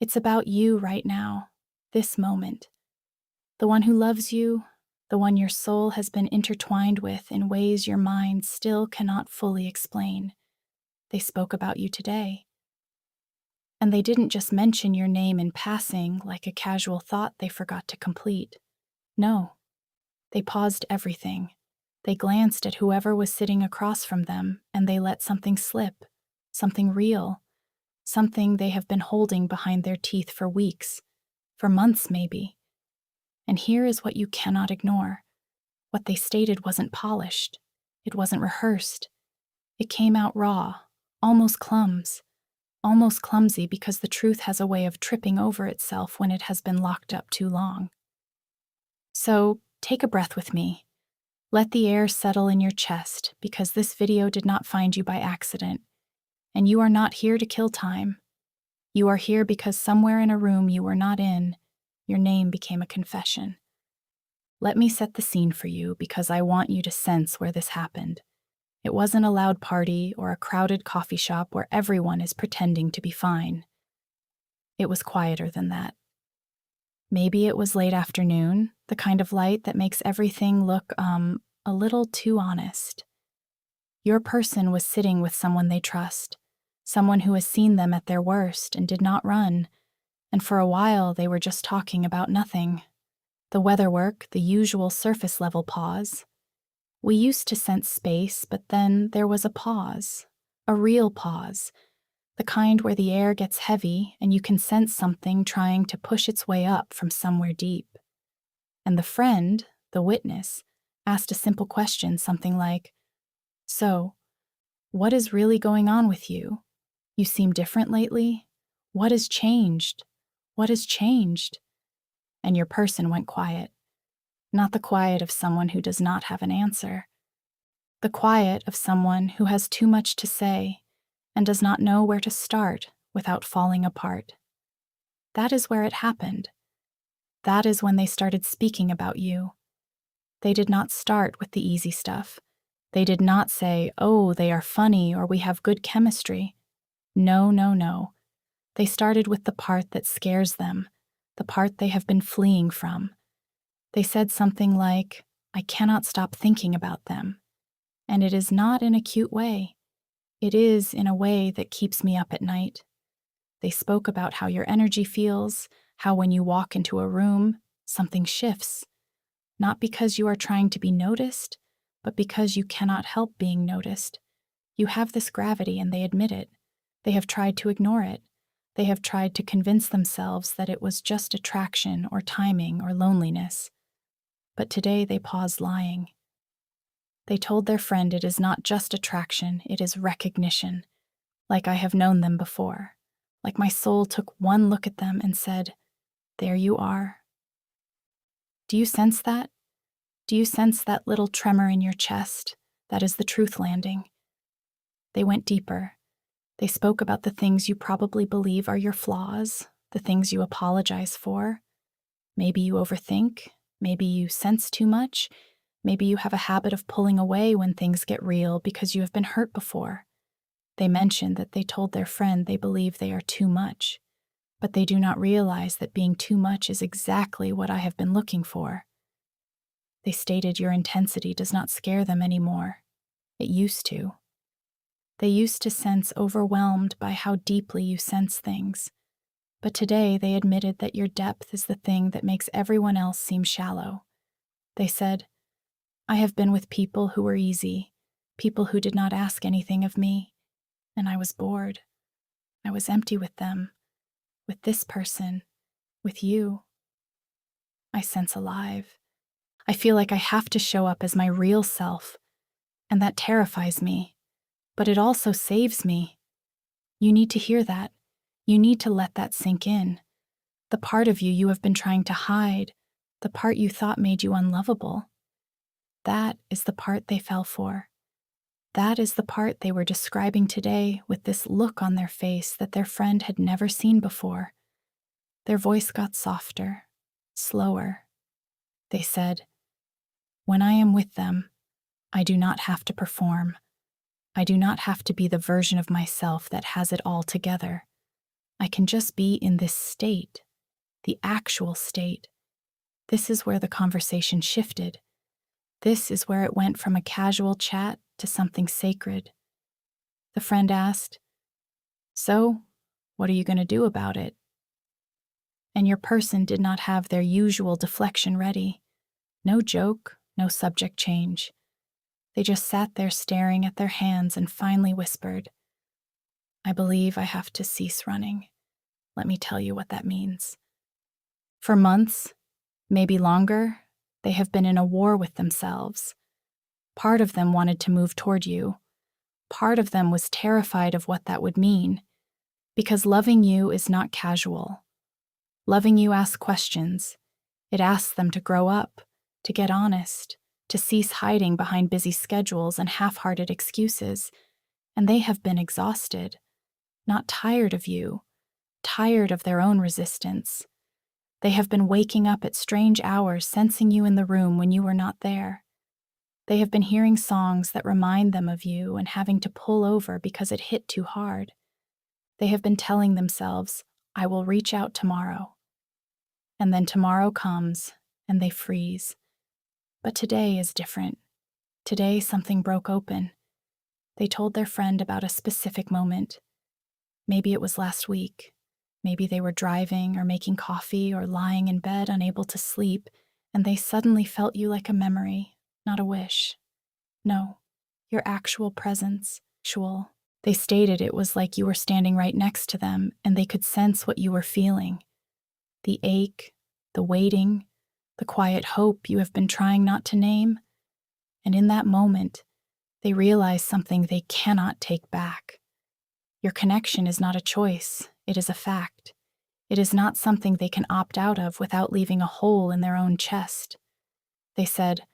It's about you right now, this moment. The one who loves you, the one your soul has been intertwined with in ways your mind still cannot fully explain. They spoke about you today. And they didn't just mention your name in passing like a casual thought they forgot to complete. No, they paused everything. They glanced at whoever was sitting across from them, and they let something slip, something real, something they have been holding behind their teeth for weeks, for months maybe. And here is what you cannot ignore. What they stated wasn't polished. It wasn't rehearsed. It came out raw, almost clumsy because the truth has a way of tripping over itself when it has been locked up too long. So, take a breath with me. Let the air settle in your chest because this video did not find you by accident. And you are not here to kill time. You are here because somewhere in a room you were not in, your name became a confession. Let me set the scene for you because I want you to sense where this happened. It wasn't a loud party or a crowded coffee shop where everyone is pretending to be fine. It was quieter than that. Maybe it was late afternoon, the kind of light that makes everything look, a little too honest. Your person was sitting with someone they trust, someone who has seen them at their worst and did not run, and for a while they were just talking about nothing. The weatherwork, the usual surface level pause. We used to sense space, but then there was a pause, a real pause, the kind where the air gets heavy and you can sense something trying to push its way up from somewhere deep. And the friend, the witness, asked a simple question, something like, "So, what is really going on with you? You seem different lately. What has changed? What has changed?" And your person went quiet. Not the quiet of someone who does not have an answer. The quiet of someone who has too much to say and does not know where to start without falling apart. That is where it happened. That is when they started speaking about you. They did not start with the easy stuff. They did not say, "Oh, they are funny," or "We have good chemistry." No, no, no. They started with the part that scares them, the part they have been fleeing from. They said something like, "I cannot stop thinking about them." And it is not in a cute way. It is in a way that keeps me up at night. They spoke about how your energy feels, how when you walk into a room, something shifts. Not because you are trying to be noticed, but because you cannot help being noticed. You have this gravity and they admit it. They have tried to ignore it. They have tried to convince themselves that it was just attraction or timing or loneliness. But today they paused lying. They told their friend it is not just attraction, it is recognition. Like I have known them before. Like my soul took one look at them and said, "There you are." Do you sense that? Do you sense that little tremor in your chest? That is the truth landing. They went deeper. They spoke about the things you probably believe are your flaws, the things you apologize for. Maybe you overthink, maybe you sense too much, maybe you have a habit of pulling away when things get real because you have been hurt before. They mentioned that they told their friend they believe they are too much, but they do not realize that being too much is exactly what I have been looking for. They stated your intensity does not scare them anymore. It used to. They used to sense overwhelmed by how deeply you sense things. But today they admitted that your depth is the thing that makes everyone else seem shallow. They said, "I have been with people who were easy, people who did not ask anything of me, and I was bored. I was empty with them, with this person, with you. I sense alive. I feel like I have to show up as my real self, and that terrifies me, but it also saves me. You need to hear that. You need to let that sink in. The part of you have been trying to hide, the part you thought made you unlovable. That is the part they fell for. That is the part they were describing today with this look on their face that their friend had never seen before. Their voice got softer, slower. They said, "When I am with them, I do not have to perform. I do not have to be the version of myself that has it all together. I can just be in this state, the actual state. This is where the conversation shifted. This is where it went from a casual chat to something sacred. The friend asked, "So, what are you going to do about it?" And your person did not have their usual deflection ready. No joke, no subject change. They just sat there staring at their hands and finally whispered, "I believe I have to cease running. Let me tell you what that means." For months, maybe longer, they have been in a war with themselves. Part of them wanted to move toward you. Part of them was terrified of what that would mean. Because loving you is not casual. Loving you asks questions. It asks them to grow up, to get honest, to cease hiding behind busy schedules and half-hearted excuses. And they have been exhausted, not tired of you, tired of their own resistance. They have been waking up at strange hours, sensing you in the room when you were not there. They have been hearing songs that remind them of you and having to pull over because it hit too hard. They have been telling themselves, "I will reach out tomorrow." And then tomorrow comes, and they freeze. But today is different. Today something broke open. They told their friend about a specific moment. Maybe it was last week. Maybe they were driving or making coffee or lying in bed unable to sleep, and they suddenly felt you like a memory, not a wish. No, your actual presence, actual. They stated it was like you were standing right next to them and they could sense what you were feeling. The ache, the waiting, the quiet hope you have been trying not to name. And in that moment, they realized something they cannot take back. Your connection is not a choice, it is a fact. It is not something they can opt out of without leaving a hole in their own chest. They said,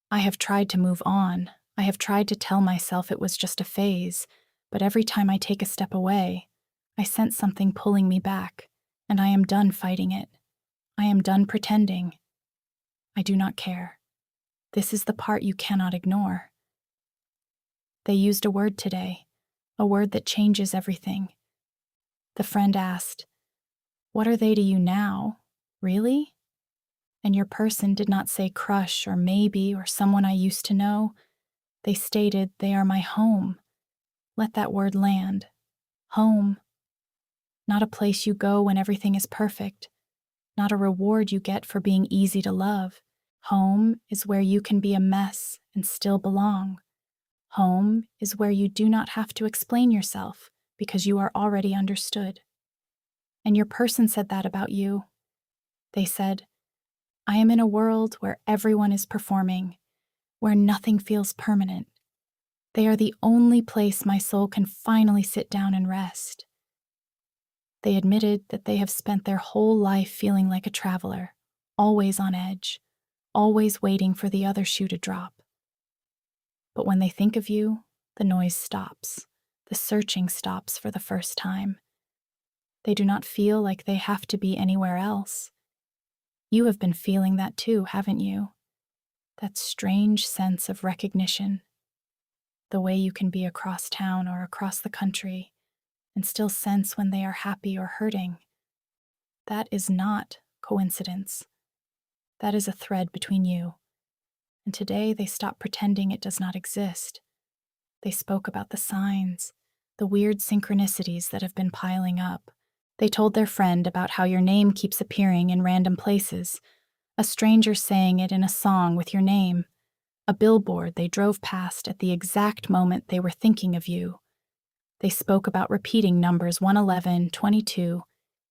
"I have tried to move on. I have tried to tell myself it was just a phase, but every time I take a step away, I sense something pulling me back, and I am done fighting it. I am done pretending. I do not care. This is the part you cannot ignore." They used a word today, a word that changes everything. The friend asked, "What are they to you now? Really?" And your person did not say crush or maybe or someone I used to know. They stated they are my home. Let that word land. Home. Not a place you go when everything is perfect. Not a reward you get for being easy to love. Home is where you can be a mess and still belong. Home is where you do not have to explain yourself because you are already understood. And your person said that about you. They said, "I am in a world where everyone is performing, where nothing feels permanent. They are the only place my soul can finally sit down and rest." They admitted that they have spent their whole life feeling like a traveler, always on edge, always waiting for the other shoe to drop. But when they think of you, the noise stops. The searching stops for the first time. They do not feel like they have to be anywhere else. You have been feeling that too, haven't you? That strange sense of recognition. The way you can be across town or across the country and still sense when they are happy or hurting. That is not coincidence. That is a thread between you. And today they stopped pretending it does not exist. They spoke about the signs, the weird synchronicities that have been piling up. They told their friend about how your name keeps appearing in random places, a stranger saying it in a song with your name, a billboard they drove past at the exact moment they were thinking of you. They spoke about repeating numbers 111, 22,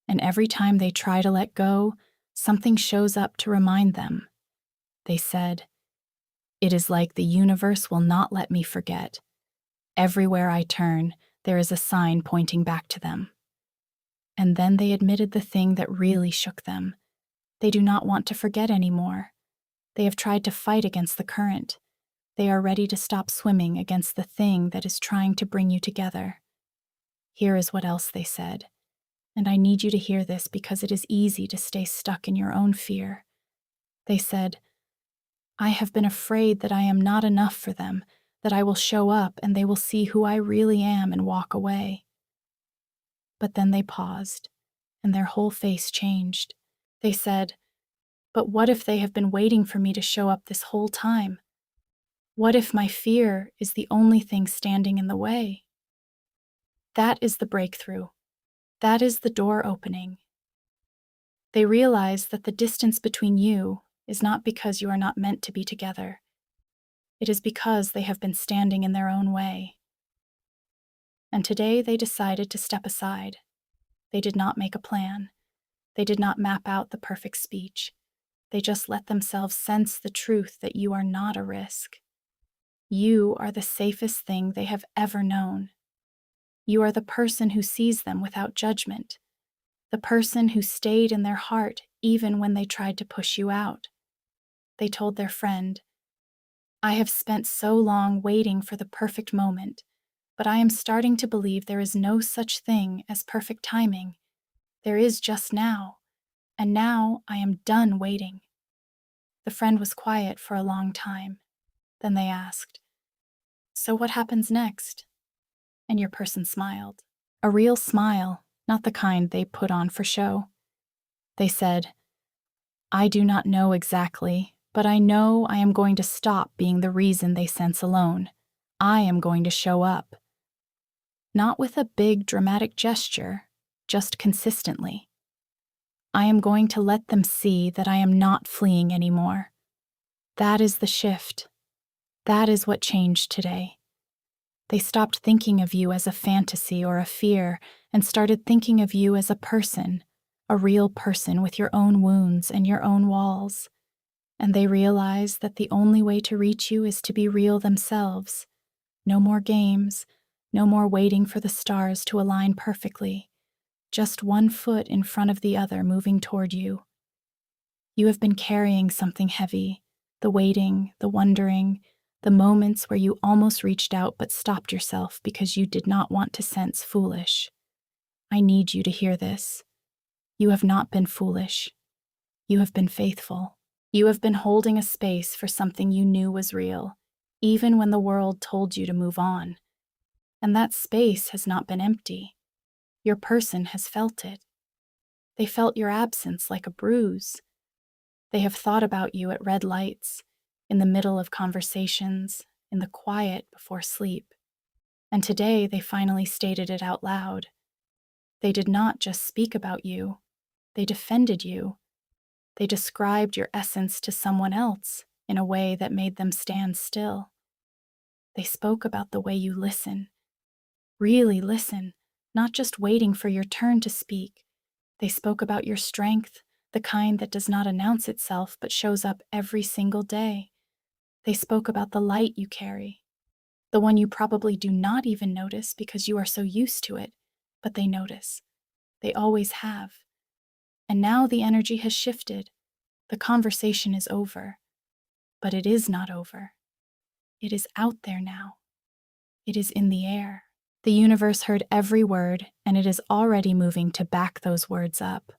and every time they try to let go, something shows up to remind them. They said, "It is like the universe will not let me forget. Everywhere I turn, there is a sign pointing back to them." And then they admitted the thing that really shook them. They do not want to forget anymore. They have tried to fight against the current. They are ready to stop swimming against the thing that is trying to bring you together. Here is what else they said, and I need you to hear this because it is easy to stay stuck in your own fear. They said, "I have been afraid that I am not enough for them, that I will show up and they will see who I really am and walk away." But then they paused, and their whole face changed. They said, "But what if they have been waiting for me to show up this whole time? What if my fear is the only thing standing in the way?" That is the breakthrough. That is the door opening. They realize that the distance between you is not because you are not meant to be together. It is because they have been standing in their own way. And today they decided to step aside. They did not make a plan. They did not map out the perfect speech. They just let themselves sense the truth that you are not a risk. You are the safest thing they have ever known. You are the person who sees them without judgment, the person who stayed in their heart even when they tried to push you out. They told their friend, "I have spent so long waiting for the perfect moment, but I am starting to believe there is no such thing as perfect timing. There is just now, and now I am done waiting." The friend was quiet for a long time. Then they asked, "So what happens next?" And your person smiled. A real smile, not the kind they put on for show. They said, "I do not know exactly, but I know I am going to stop being the reason they sense alone. I am going to show up. Not with a big dramatic gesture, just consistently. I am going to let them see that I am not fleeing anymore." That is the shift. That is what changed today. They stopped thinking of you as a fantasy or a fear and started thinking of you as a real person with your own wounds and your own walls. And they realized that the only way to reach you is to be real themselves. No more games, no more waiting for the stars to align perfectly. Just one foot in front of the other moving toward you. You have been carrying something heavy, the waiting, the wondering, the moments where you almost reached out but stopped yourself because you did not want to sense foolish. I need you to hear this. You have not been foolish. You have been faithful. You have been holding a space for something you knew was real, even when the world told you to move on. And that space has not been empty. Your person has felt it. They felt your absence like a bruise. They have thought about you at red lights, in the middle of conversations, in the quiet before sleep. And today they finally stated it out loud. They did not just speak about you, they defended you. They described your essence to someone else in a way that made them stand still. They spoke about the way you listen, really listen, not just waiting for your turn to speak. They spoke about your strength, the kind that does not announce itself but shows up every single day. They spoke about the light you carry, the one you probably do not even notice because you are so used to it, but they notice. They always have. And now the energy has shifted. The conversation is over. But it is not over. It is out there now. It is in the air. The universe heard every word, and it is already moving to back those words up.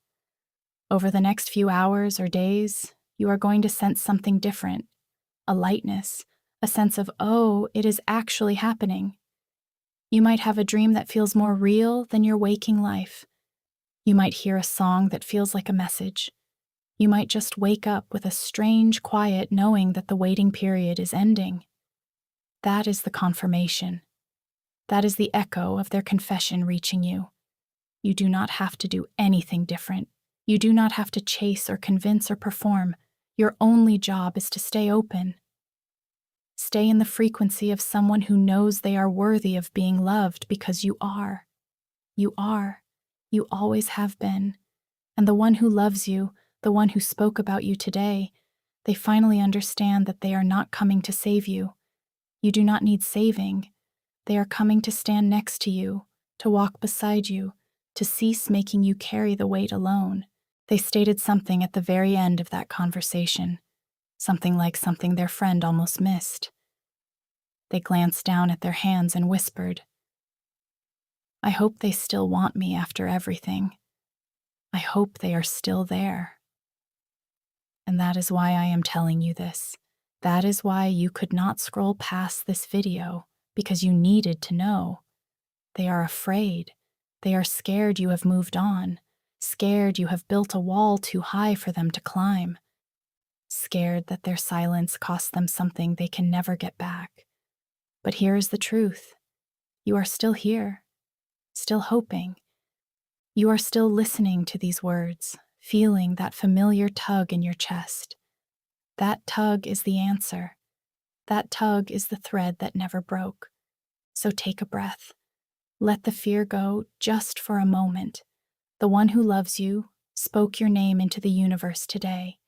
Over the next few hours or days, you are going to sense something different. A lightness, a sense of, oh, it is actually happening. You might have a dream that feels more real than your waking life. You might hear a song that feels like a message. You might just wake up with a strange quiet knowing that the waiting period is ending. That is the confirmation. That is the echo of their confession reaching you. You do not have to do anything different. You do not have to chase or convince or perform. Your only job is to stay open. Stay in the frequency of someone who knows they are worthy of being loved because you are. You are. You always have been. And the one who loves you, the one who spoke about you today, they finally understand that they are not coming to save you. You do not need saving. They are coming to stand next to you, to walk beside you, to cease making you carry the weight alone. They stated something at the very end of that conversation, something like something their friend almost missed. They glanced down at their hands and whispered, "I hope they still want me after everything. I hope they are still there." And that is why I am telling you this. That is why you could not scroll past this video, because you needed to know. They are afraid. They are scared you have moved on, scared you have built a wall too high for them to climb, scared that their silence cost them something they can never get back. But here is the truth. You are still here, still hoping. You are still listening to these words, feeling that familiar tug in your chest. That tug is the answer. That tug is the thread that never broke. So take a breath. Let the fear go just for a moment. The one who loves you spoke your name into the universe today,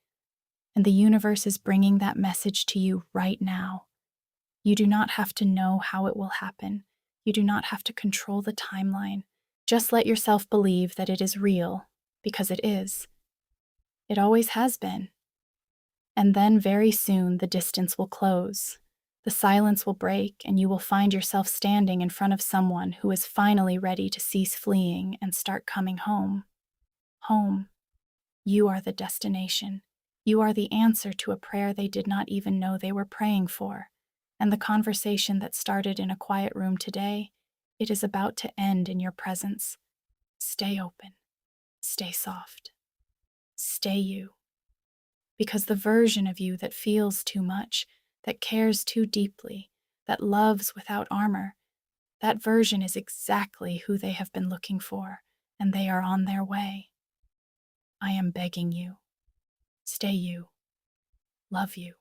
and the universe is bringing that message to you right now. You do not have to know how it will happen. You do not have to control the timeline. Just let yourself believe that it is real, because it is. It always has been. And then very soon the distance will close. The silence will break, and you will find yourself standing in front of someone who is finally ready to cease fleeing and start coming home. Home. You are the destination. You are the answer to a prayer they did not even know they were praying for. And the conversation that started in a quiet room today, it is about to end in your presence. Stay open. Stay soft. Stay you. Because the version of you that feels too much, that cares too deeply, that loves without armor, that version is exactly who they have been looking for, and they are on their way. I am begging you. Stay you. Love you.